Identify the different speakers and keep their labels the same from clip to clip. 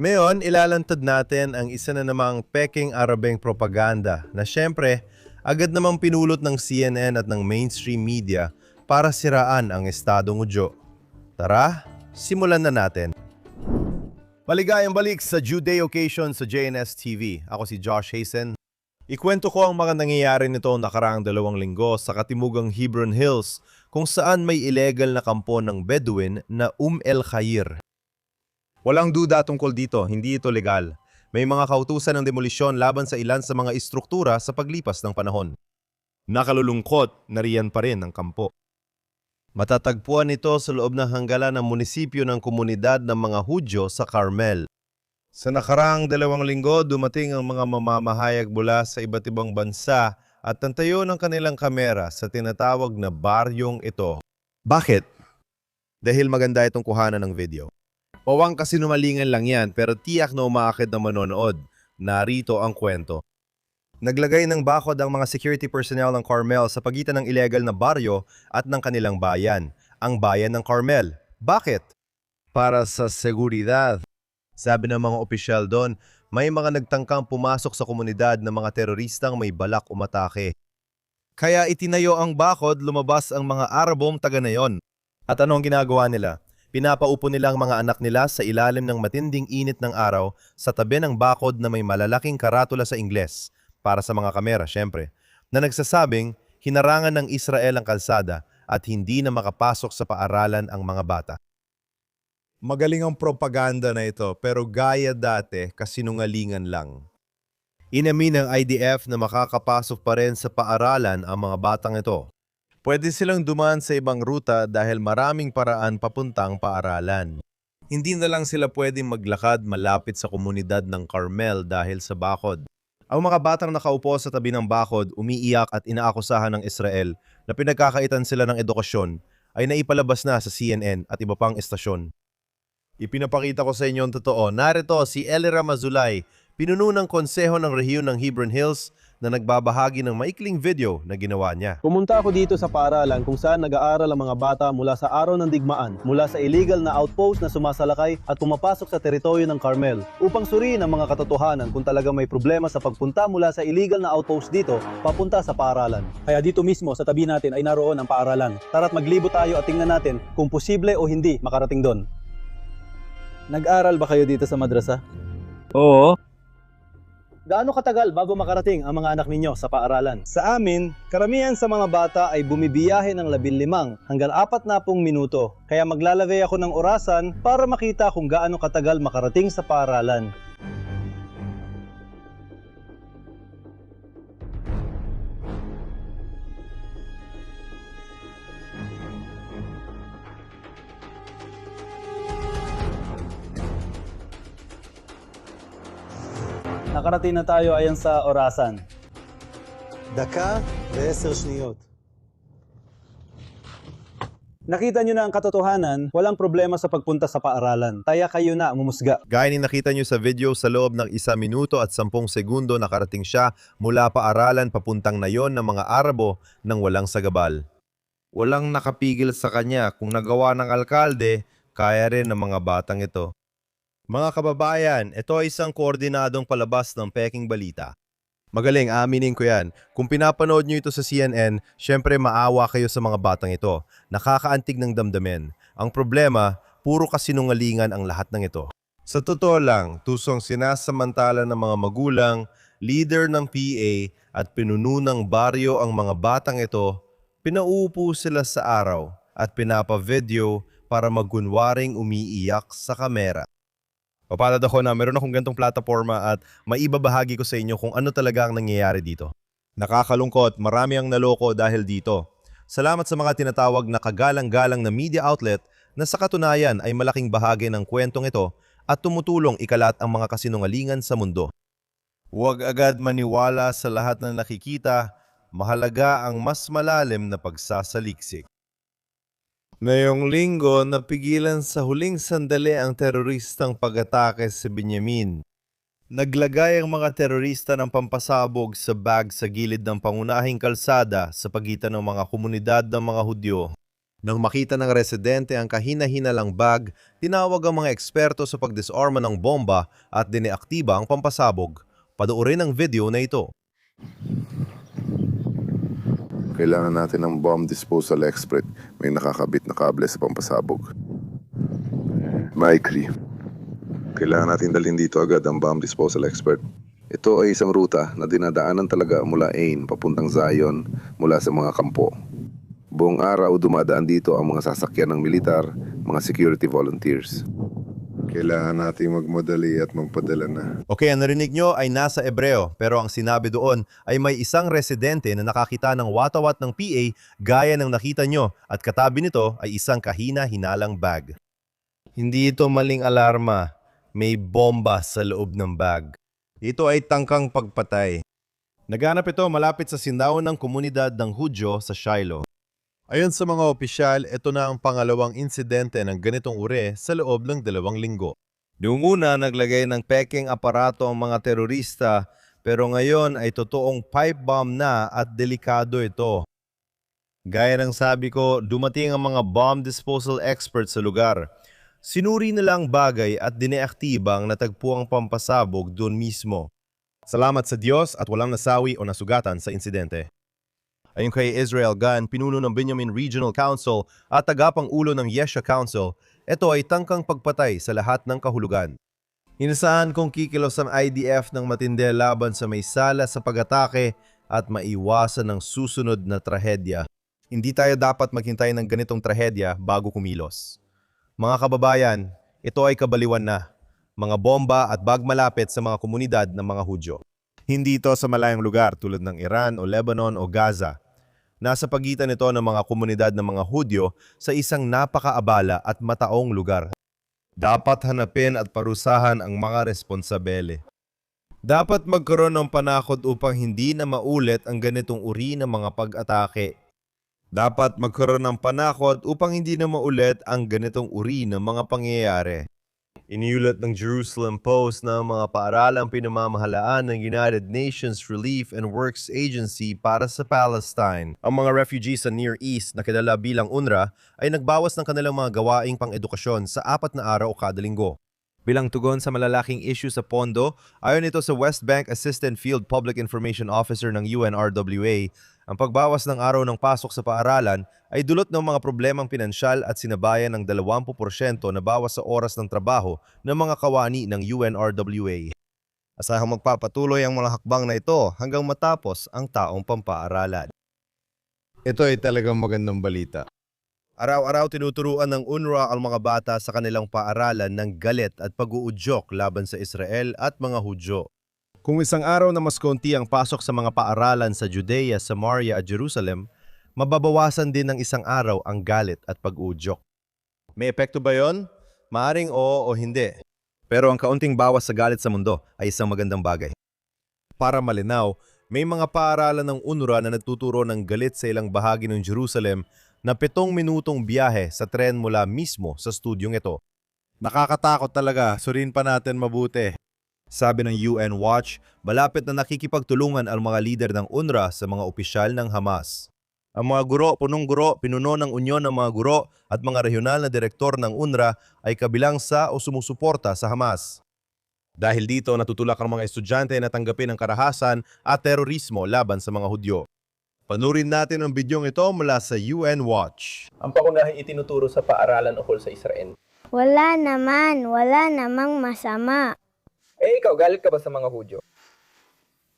Speaker 1: Ngayon, ilalantad natin ang isa na namang peking Arabeng propaganda na syempre, agad namang pinulot ng CNN at ng mainstream media para siraan ang Estadong Hudyo. Tara, simulan na natin. Maligayang balik sa Judeo Occasion sa JNS TV. Ako si Josh Hazen. Ikwento ko ang mga nangyayari nito nakaraang 2 linggo sa katimugang Hebron Hills kung saan may illegal na kampo ng Bedouin na El Khair. Walang duda tungkol dito, hindi ito legal. May mga kautusan ng demolisyon laban sa ilan sa mga istruktura sa paglipas ng panahon. Nakalulungkot, nariyan pa rin ang kampo. Matatagpuan ito sa loob ng hanggalan ng munisipyo ng komunidad ng mga Hudyo sa Carmel. Sa nakaraang 2 linggo, dumating ang mga mamamahayag mula sa iba't ibang bansa at tantayo ng kanilang kamera sa tinatawag na baryong ito. Bakit? Dahil maganda itong kuhanan ng video. Pawang kasinumalingan lang yan pero tiyak na umaakit na manonood. Narito ang kwento. Naglagay ng bakod ang mga security personnel ng Carmel sa pagitan ng illegal na baryo at ng kanilang bayan, ang bayan ng Carmel. Bakit? Para sa seguridad. Sabi ng mga opisyal doon, may mga nagtangkang pumasok sa komunidad ng mga teroristang may balak umatake. Kaya itinayo ang bakod, lumabas ang mga Arabong taga na yon. At anong ginagawa nila? Pinapaupo nila ang mga anak nila sa ilalim ng matinding init ng araw sa tabi ng bakod na may malalaking karatula sa Ingles, para sa mga kamera syempre, na nagsasabing hinarangan ng Israel ang kalsada at hindi na makapasok sa paaralan ang mga bata. Magaling ang propaganda na ito pero gaya dati kasinungalingan lang. Inamin ng IDF na makakapasok pa rin sa paaralan ang mga batang ito. Pwede silang dumaan sa ibang ruta dahil maraming paraan papuntang paaralan. Hindi na lang sila pwedeng maglakad malapit sa komunidad ng Carmel dahil sa bakod. Ang mga batang nakaupo sa tabi ng bakod, umiiyak at inaakusahan ng Israel na pinagkakaitan sila ng edukasyon ay naipalabas na sa CNN at iba pang estasyon. Ipinapakita ko sa inyo ang totoo. Narito si Elira Mazulay, pinuno ng konseho ng rehiyon ng Hebron Hills na nagbabahagi ng maikling video na ginawa niya.
Speaker 2: Pumunta ako dito sa paaralan kung saan nag-aaral ang mga bata mula sa araw ng digmaan, mula sa illegal na outpost na sumasalakay at pumapasok sa teritoryo ng Carmel upang suriin ang mga katotohanan kung talaga may problema sa pagpunta mula sa illegal na outpost dito papunta sa paaralan. Kaya dito mismo sa tabi natin ay naroon ang paaralan. Tara't maglibo tayo at tingnan natin kung posible o hindi makarating doon. Nag-aral ba kayo dito sa madrasa?
Speaker 3: Oo.
Speaker 2: Gaano katagal bago makarating ang mga anak ninyo sa paaralan? Sa amin, karamihan sa mga bata ay bumibiyahe ng 15 hanggang 40 minuto. Kaya maglalagay ako ng orasan para makita kung gaano katagal makarating sa paaralan. Nakarating na tayo ayon sa orasan. Daka, 10 sniyot. Nakita nyo na ang katotohanan, walang problema sa pagpunta sa paaralan. Kaya kayo na mumusga.
Speaker 1: Gaya ni nakita nyo sa video, sa loob ng 1 minuto at 10 segundo nakarating siya mula paaralan papuntang nayon ng mga Arabo nang walang sagabal. Walang nakapigil sa kanya. Kung nagawa ng alkalde, kaya rin ng mga batang ito. Mga kababayan, ito ay isang koordinadong palabas ng peking balita. Magaling, aaminin ko yan. Kung pinapanood nyo ito sa CNN, syempre maawa kayo sa mga batang ito. Nakakaantig ng damdamin. Ang problema, puro kasinungalingan ang lahat ng ito. Sa totoo lang, tusong sinasamantala ng mga magulang, leader ng PA at pinuno ng baryo ang mga batang ito, pinauupo sila sa araw at pinapa-video para magkunwaring umiiyak sa kamera. Papalad ako na meron akong gantong plataforma at maibabahagi ko sa inyo kung ano talaga ang nangyayari dito. Nakakalungkot, marami ang naloko dahil dito. Salamat sa mga tinatawag na kagalang-galang na media outlet na sa katunayan ay malaking bahagi ng kwentong ito at tumutulong ikalat ang mga kasinungalingan sa mundo. Huwag agad maniwala sa lahat na nakikita, mahalaga ang mas malalim na pagsasaliksik. Ngayong linggo, napigilan sa huling sandali ang teroristang pag-atake sa Benjamin. Naglagay ang mga terorista ng pampasabog sa bag sa gilid ng pangunahing kalsada sa pagitan ng mga komunidad ng mga Hudyo. Nang makita ng residente ang kahina-hinalang bag, tinawag ang mga eksperto sa pagdisarma ng bomba at dineaktiba ang pampasabog. Panoorin ang video na ito.
Speaker 3: Kailangan natin ng bomb disposal expert. May nakakabit na kable sa pampasabog. Maikli. Kailangan natin dalhin dito agad ang bomb disposal expert. Ito ay isang ruta na dinadaanan talaga mula Ain papuntang Zion mula sa mga kampo. Buong araw dumadaan dito ang mga sasakyan ng militar, mga security volunteers. Kailangan natin magmadali at magpadala na.
Speaker 1: Okay, ang narinig nyo ay nasa Ebreo, pero ang sinabi doon ay may isang residente na nakakita ng watawat ng PA gaya ng nakita nyo at katabi nito ay isang kahina-hinalang bag. Hindi ito maling alarma, may bomba sa loob ng bag. Ito ay tangkang pagpatay. Naganap ito malapit sa sindawan ng komunidad ng Hudyo sa Shiloh. Ayon sa mga opisyal, ito na ang pangalawang insidente ng ganitong uri sa loob ng 2 linggo. Noong una, naglagay ng peking aparato ang mga terorista, pero ngayon ay totoong pipe bomb na at delikado ito. Gaya ng sabi ko, dumating ang mga bomb disposal experts sa lugar. Sinuri nila ang bagay at dineaktiba ang natagpuang pampasabog doon mismo. Salamat sa Diyos at walang nasawi o nasugatan sa insidente. Ayon kay Israel Gunn, pinuno ng Benjamin Regional Council at tagapang-ulo ng Yesha Council, ito ay tangkang pagpatay sa lahat ng kahulugan. Inasahan kong kikilos ang IDF ng matindi laban sa may sala sa pag-atake at maiwasan ng susunod na trahedya. Hindi tayo dapat maghintay ng ganitong trahedya bago kumilos. Mga kababayan, ito ay kabaliwan na. Mga bomba at bag malapit sa mga komunidad ng mga Hudyo. Hindi ito sa malayong lugar tulad ng Iran o Lebanon o Gaza. Nasa pagitan ito ng mga komunidad ng mga Hudyo sa isang napakaabala at mataong lugar. Dapat hanapin at parusahan ang mga responsabele. Dapat magkaroon ng panakot upang hindi na maulit ang ganitong uri ng mga pag-atake. Dapat magkaroon ng panakot upang hindi na maulit ang ganitong uri ng mga pangyayari. Iniulat ng Jerusalem Post na ang mga paaralang pinamamahalaan ng United Nations Relief and Works Agency para sa Palestine. Ang mga refugees sa Near East na kilala bilang UNRWA ay nagbawas ng kanilang mga gawaing pang-edukasyon sa 4 na araw kada linggo. Bilang tugon sa malalaking issue sa pondo, ayon ito sa West Bank Assistant Field Public Information Officer ng UNRWA, ang pagbawas ng araw ng pasok sa paaralan ay dulot ng mga problemang pinansyal at sinabayan ng 20% na bawas sa oras ng trabaho ng mga kawani ng UNRWA. Asahang magpapatuloy ang mga hakbang na ito hanggang matapos ang taong pampaaralan. Ito ay talagang magandang balita. Araw-araw tinuturuan ng UNRWA ang mga bata sa kanilang paaralan ng galit at pag-uudyok laban sa Israel at mga Hudyo. Kung isang araw na mas konti ang pasok sa mga paaralan sa Judea, Samaria at Jerusalem, mababawasan din ng isang araw ang galit at pag-uudyok. May epekto ba yon? Maaring oo o hindi. Pero ang kaunting bawas sa galit sa mundo ay isang magandang bagay. Para malinaw, may mga paaralan ng UNRWA na nagtuturo ng galit sa ilang bahagi ng Jerusalem na 7 minutong biyahe sa tren mula mismo sa studyong ito. Nakakatakot talaga, surin pa natin mabuti. Sabi ng UN Watch, malapit na nakikipagtulungan ang mga lider ng UNRWA sa mga opisyal ng Hamas. Ang mga guro, punong guro, pinuno ng Unyon ng mga guro at mga regional na direktor ng UNRWA ay kabilang sa o sumusuporta sa Hamas. Dahil dito, natutulak ang mga estudyante na tanggapin ang karahasan at terorismo laban sa mga Hudyo. Panurin natin ang bidyong ito mula sa UN Watch.
Speaker 4: Ang pangunahing itinuturo sa paaralan ukol sa Israel.
Speaker 5: Wala namang masama.
Speaker 4: Ikaw, galit ka ba sa mga Hudyo?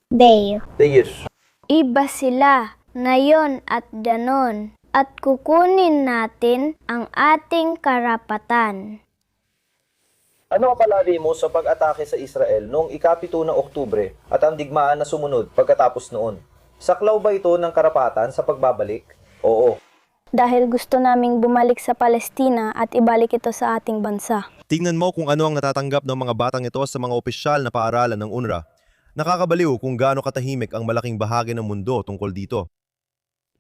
Speaker 5: Deo.
Speaker 4: Yes.
Speaker 5: Iba sila, ngayon at ganon, at kukunin natin ang ating karapatan.
Speaker 4: Ano ang palagay mo sa pag-atake sa Israel noong ika-7 ng Oktubre at ang digmaan na sumunod pagkatapos noon? Saklaw ba ito ng karapatan sa pagbabalik? Oo.
Speaker 6: Dahil gusto naming bumalik sa Palestina at ibalik ito sa ating bansa.
Speaker 1: Tingnan mo kung ano ang natatanggap ng mga batang ito sa mga opisyal na paaralan ng UNRWA. Nakakabaliw kung gaano katahimik ang malaking bahagi ng mundo tungkol dito.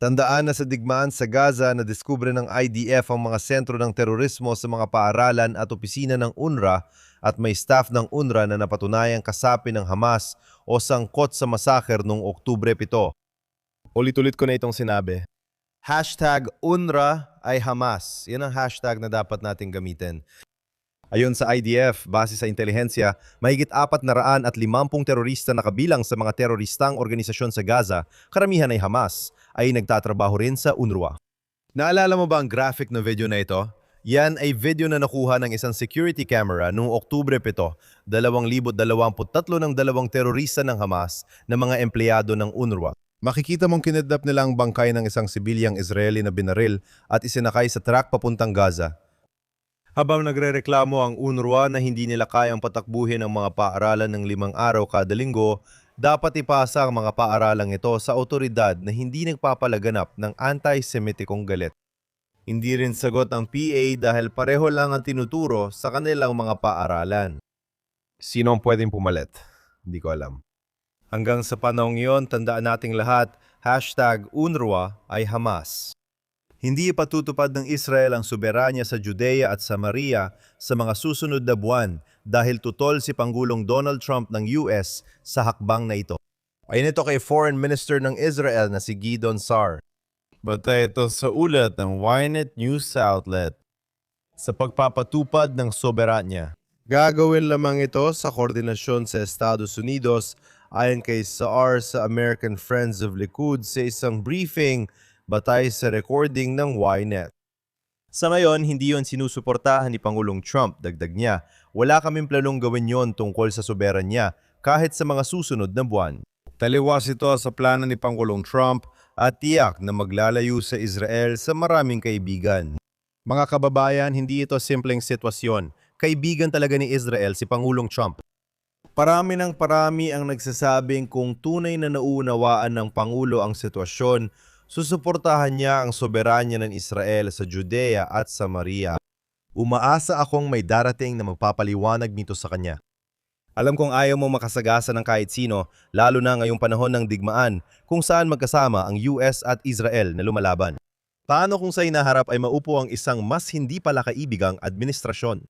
Speaker 1: Tandaan na sa digmaan sa Gaza na diskubre ng IDF ang mga sentro ng terorismo sa mga paaralan at opisina ng UNRWA at may staff ng UNRWA na napatunayang kasapi ng Hamas o sangkot sa masaker noong Oktubre 7. Ulit-ulit ko na itong sinabi. Hashtag UNRWA ay Hamas. Yan ang hashtag na dapat nating gamitin. Ayon sa IDF, base sa intelihensya, mahigit 450 terorista na kabilang sa mga teroristang organisasyon sa Gaza, karamihan ay Hamas, ay nagtatrabaho rin sa UNRWA. Naalala mo ba ang graphic na video na ito? Yan ay video na nakuha ng isang security camera noong Oktubre 7, 2023 ng dalawang terorista ng Hamas na mga empleyado ng UNRWA. Makikita mong kinidnap nila ang bangkay ng isang sibilyang Israeli na binaril at isinakay sa truck papuntang Gaza. Habang nagrereklamo ang UNRWA na hindi nila kayang patakbuhin ang mga paaralan ng 5 araw kada linggo, dapat ipasa ang mga paaralang ito sa otoridad na hindi nagpapalaganap ng anti-Semitikong galit. Hindi rin sagot ang PA dahil pareho lang ang tinuturo sa kanilang mga paaralan. Sino ang pwedeng pumalit? Hindi ko alam. Hanggang sa panahong iyon, tandaan nating lahat, hashtag UNRWA ay Hamas. Hindi ipatutupad ng Israel ang soberanya sa Judea at Samaria sa mga susunod na buwan dahil tutol si Pangulong Donald Trump ng US sa hakbang na ito. Ayon ito kay Foreign Minister ng Israel na si Gideon Sa'ar. Bata ito sa ulat ng Ynet News Outlet. Sa pagpapatupad ng soberanya, gagawin lamang ito sa koordinasyon sa Estados Unidos ayon kay Sa'ar sa American Friends of Likud sa isang briefing batay sa recording ng Ynet. Sa ngayon, hindi yon sinusuportahan ni Pangulong Trump, dagdag niya. Wala kaming planong gawin yon tungkol sa soberanya kahit sa mga susunod na buwan. Taliwas ito sa plano ni Pangulong Trump at tiyak na maglalayo sa Israel sa maraming kaibigan. Mga kababayan, hindi ito simpleng sitwasyon. Kaibigan talaga ni Israel si Pangulong Trump. Parami ng parami ang nagsasabing kung tunay na nauunawaan ng Pangulo ang sitwasyon, susuportahan niya ang soberanya ng Israel sa Judea at Samaria. Umaasa akong may darating na magpapaliwanag nito sa kanya. Alam kong ayaw mo makasagasa ng kahit sino, lalo na ngayong panahon ng digmaan kung saan magkasama ang US at Israel na lumalaban. Paano kung sa inaharap ay maupo ang isang mas hindi pala kaibigang administrasyon?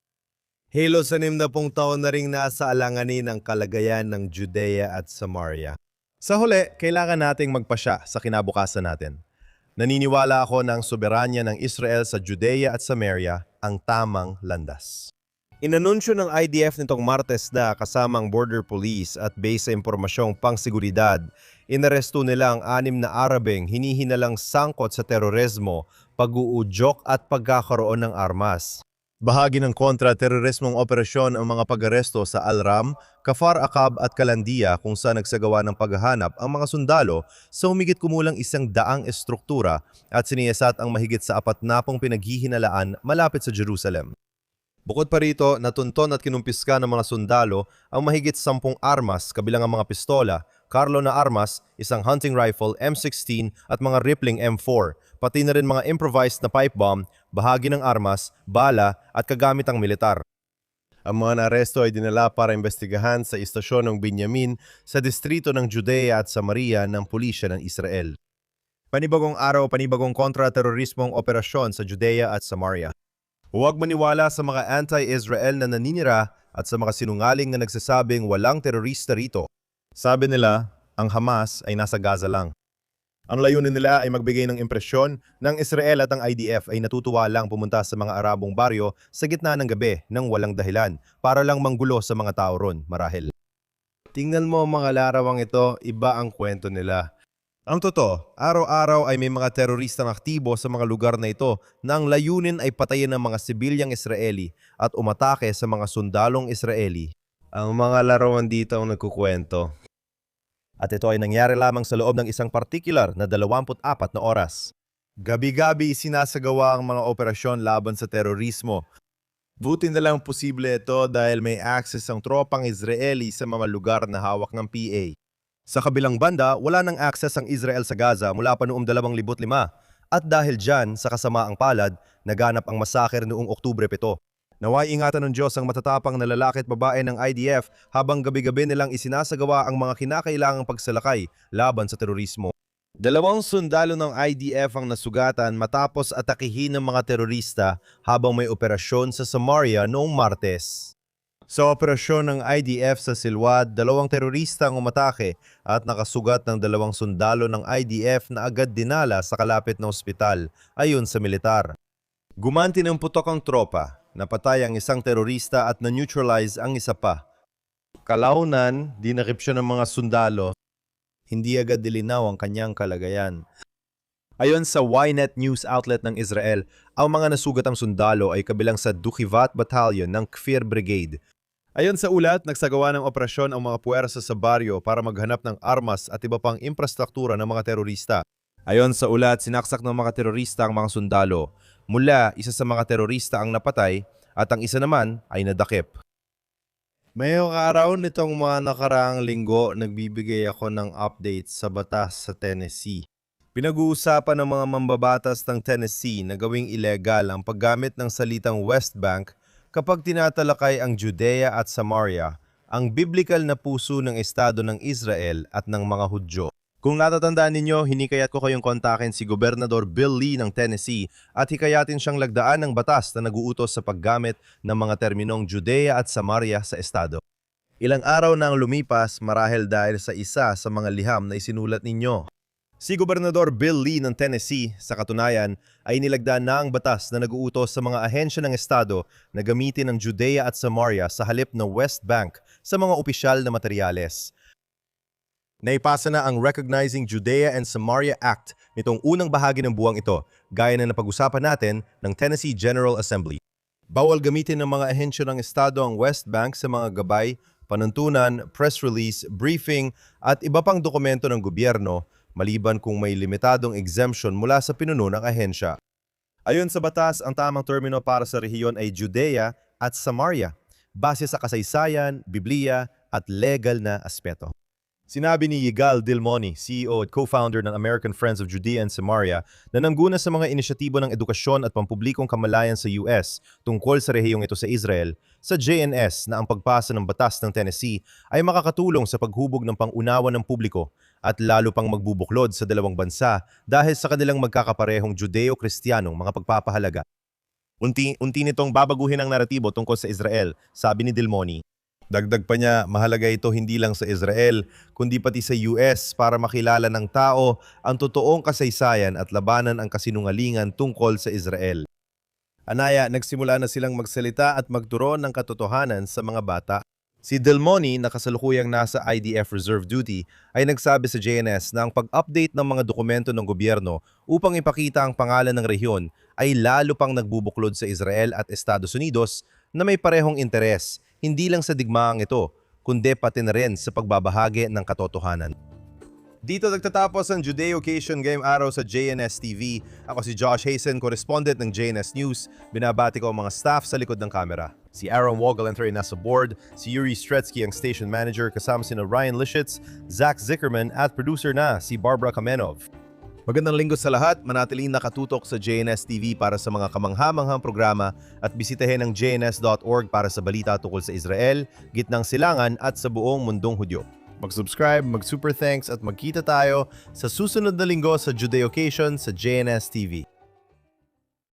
Speaker 1: Halos 60 taon na ring nasa alanganin ang kalagayan ng Judea at Samaria. Sa huli, kailangan nating magpasya sa kinabukasan natin. Naniniwala ako na ang soberanya ng Israel sa Judea at Samaria ang tamang landas. Inanunsyo ng IDF nitong Martes na kasamang border police at base sa impormasyong pangseguridad, inaresto nila ang 6 na Arabeng hinihinalang sangkot sa terorismo, pag-uudyok at pagkakaroon ng armas. Bahagi ng kontra-terorismong operasyon ang mga pag-aresto sa Al-Ram, Kafar Aqab at Kalandia kung saan nagsagawa ng paghahanap ang mga sundalo sa humigit kumulang 100 estruktura at siniyasat ang mahigit sa 40 pinaghihinalaan malapit sa Jerusalem. Bukod pa rito, natunton at kinumpiska ng mga sundalo ang mahigit 10 armas kabilang ang mga pistola, karlo na armas, isang hunting rifle, M16 at mga Rippling M4, pati na rin mga improvised na pipe bomb, bahagi ng armas, bala at kagamitang militar. Ang mga naaresto ay dinala para imbestigahan sa istasyon ng Binyamin sa distrito ng Judea at Samaria ng pulisya ng Israel. Panibagong araw, panibagong kontra-terorismong operasyon sa Judea at Samaria. Huwag maniwala sa mga anti-Israel na naninira at sa mga sinungaling na nagsasabing walang terorista rito. Sabi nila, ang Hamas ay nasa Gaza lang. Ang layunin nila ay magbigay ng impresyon ng Israel at ang IDF ay natutuwa lang pumunta sa mga Arabong baryo sa gitna ng gabi nang walang dahilan para lang manggulo sa mga tao ron, marahil. Tingnan mo ang mga larawang ito, iba ang kwento nila. Ang totoo, araw-araw ay may mga teroristang aktibo sa mga lugar na ito na ang layunin ay patayin ng mga sibilyang Israeli at umatake sa mga sundalong Israeli. Ang mga larawan dito ang nagkukwento. At ito ay nangyari lamang sa loob ng isang partikular na 24 na oras. Gabi-gabi sinasagawa ang mga operasyon laban sa terorismo. Buti na lang posible ito dahil may access ang tropang Israeli sa mga lugar na hawak ng PA. Sa kabilang banda, wala nang access ang Israel sa Gaza mula pa noong 2005 at dahil dyan sa kasamaang palad, naganap ang masaker noong Oktubre 7. Naway ingatan ng Diyos ang matatapang na lalaki at babae ng IDF habang gabi-gabi nilang isinasagawa ang mga kinakailangang pagsalakay laban sa terorismo. 2 sundalo ng IDF ang nasugatan matapos atakihin ng mga terorista habang may operasyon sa Samaria noong Martes. Sa operasyon ng IDF sa Silwad, 2 terorista ang umatake at nakasugat ng 2 sundalo ng IDF na agad dinala sa kalapit na ospital, ayon sa militar. Gumanti ng putok ang tropa, napatay ang isang terorista at na-neutralize ang isa pa. Kalaunan, dinakip siya ng mga sundalo. Hindi agad dilinaw ang kanyang kalagayan. Ayon sa Ynet news outlet ng Israel, ang mga nasugatang sundalo ay kabilang sa Dukivat Battalion ng Kfir Brigade. Ayon sa ulat, nagsagawa ng operasyon ang mga puwersa sa baryo para maghanap ng armas at iba pang infrastruktura ng mga terorista. Ayon sa ulat, sinaksak ng mga terorista ang mga sundalo. Mula, isa sa mga terorista ang napatay at ang isa naman ay nadakip. Mayong araw nitong mga nakaraang linggo, nagbibigay ako ng update sa batas sa Tennessee. Pinag-uusapan ng mga mambabatas ng Tennessee na gawing ilegal ang paggamit ng salitang West Bank kapag tinatalakay ang Judea at Samaria, ang biblikal na puso ng Estado ng Israel at ng mga Hudyo. Kung natatandaan ninyo, hinikayat ko kayong kontakin si Gobernador Bill Lee ng Tennessee at hikayatin siyang lagdaan ng batas na naguutos sa paggamit ng mga terminong Judea at Samaria sa Estado. Ilang araw na ang lumipas marahil dahil sa isa sa mga liham na isinulat ninyo. Si Gobernador Bill Lee ng Tennessee, sa katunayan, ay nilagdaan na ang batas na naguutos sa mga ahensya ng Estado na gamitin ang Judea at Samaria sa halip ng West Bank sa mga opisyal na materyales. Naipasa na ang Recognizing Judea and Samaria Act nitong unang bahagi ng buwang ito, gaya na napag-usapan natin ng Tennessee General Assembly. Bawal gamitin ng mga ahensya ng Estado ang West Bank sa mga gabay, panuntunan, press release, briefing at iba pang dokumento ng gobyerno, maliban kung may limitadong exemption mula sa pinuno ng ahensya. Ayon sa batas, ang tamang termino para sa rehiyon ay Judea at Samaria, base sa kasaysayan, Biblia at legal na aspeto. Sinabi ni Yigal Dilmoni, CEO at co-founder ng American Friends of Judea and Samaria, na nangguna sa mga inisyatibo ng edukasyon at pampublikong kamalayan sa US tungkol sa rehiyong ito sa Israel, sa JNS na ang pagpasa ng batas ng Tennessee ay makakatulong sa paghubog ng pangunawa ng publiko at lalo pang magbubuklod sa dalawang bansa dahil sa kanilang magkakaparehong Judeo-Kristiyanong mga pagpapahalaga. Unti nitong babaguhin ang naratibo tungkol sa Israel, sabi ni Dilmoni. Dagdag pa niya, mahalaga ito hindi lang sa Israel, kundi pati sa US para makilala ng tao ang totoong kasaysayan at labanan ang kasinungalingan tungkol sa Israel. Anaya, nagsimula na silang magsalita at magturon ng katotohanan sa mga bata. Si Dilmoni, na kasalukuyang nasa IDF Reserve Duty, ay nagsabi sa JNS na ang pag-update ng mga dokumento ng gobyerno upang ipakita ang pangalan ng rehiyon ay lalo pang nagbubuklod sa Israel at Estados Unidos na may parehong interes, hindi lang sa digmaang ito, kundi pati na rin sa pagbabahagi ng katotohanan. Dito nagtatapos ang Judeo-Cation ngayong araw sa JNS TV. Ako si Josh Hazen, correspondent ng JNS News. Binabati ko ang mga staff sa likod ng kamera. Si Aaron Wogelanter ay nasa board, si Yuri Stretsky ang station manager kasama sina Ryan Lishitz, Zach Zickerman at producer na si Barbara Kamenov. Magandang linggo sa lahat, manatiling nakatutok sa JNS TV para sa mga kamangha-manghang programa at bisitahin ang jns.org para sa balita tungkol sa Israel, gitnang silangan at sa buong mundong Hudyo. Mag-subscribe, mag-super thanks at magkita tayo sa susunod na linggo sa Judeo-Cation sa JNS TV.